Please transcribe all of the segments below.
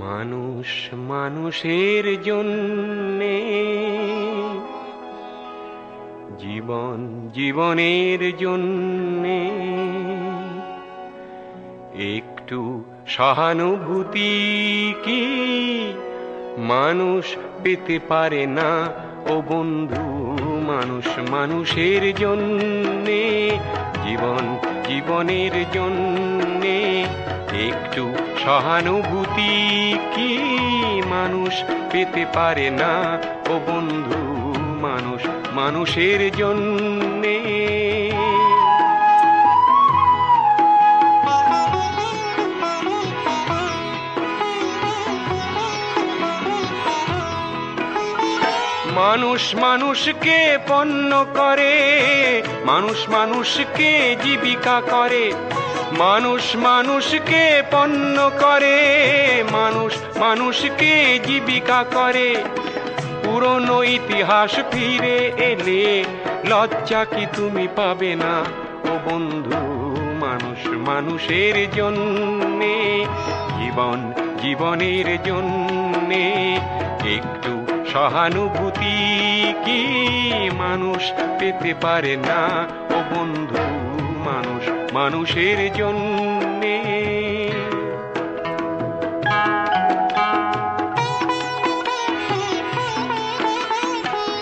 মানুষ মানুষের জন্যে, জীবন জীবনের জন্যে একটু সহানুভূতি কি মানুষ পেতে পারে না ও বন্ধু? মানুষ মানুষের জন্যে, জীবন জীবনের জন্যে একটু সহানুভূতি কি মানুষ পেতে পারে না ও বন্ধু? মানুষ মানুষের জন্যে। মানুষ মানুষকে পণ্য করে, মানুষ মানুষকে জীবিকা করে। মানুষ মানুষকে পণ্য করে, মানুষ মানুষকে জীবিকা করে। পুরনো ইতিহাস ফিরে এলে লজ্জা কি তুমি পাবে না ও বন্ধু? মানুষ মানুষের জন্যে, জীবন জীবনের জন্যে একটু সহানুভূতি কি মানুষ পেতে পারে না ও বন্ধু? মানুষ মানুষের জন্যে।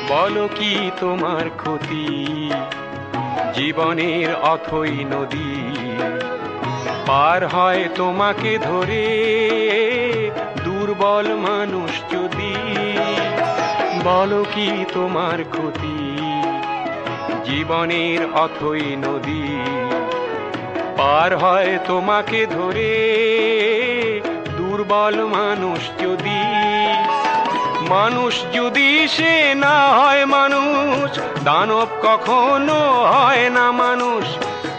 বলো কি তোমার ক্ষতি জীবনের অথই নদী পার হয় তোমাকে ধরে দুর্বল মানুষ যদি? বলো কি তোমার ক্ষতি জীবনের অথই নদী পার হয় তোমাকে ধরে দুর্বল মানুষ যদি? মানুষ যদি সে না হয় মানুষ, দানব কখনো হয় না মানুষ।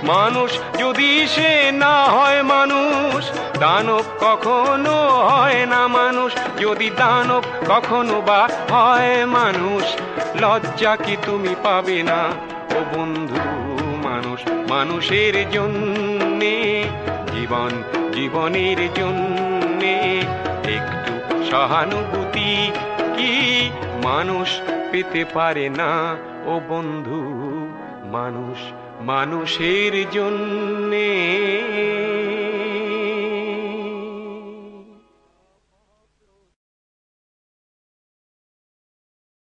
মানুষ যদি সে না হয় মানুষ, দানব কখনো হয় না মানুষ। যদি দানব কখনো বা হয় মানুষ, লজ্জা কি তুমি পাবে না ও বন্ধু? মানুষ মানুষের জন্যে, জীবন জীবনের জন্যে একটু সহানুভূতি কি মানুষ পেতে পারে না ও বন্ধু? মানুষ মানুষের জন্যে।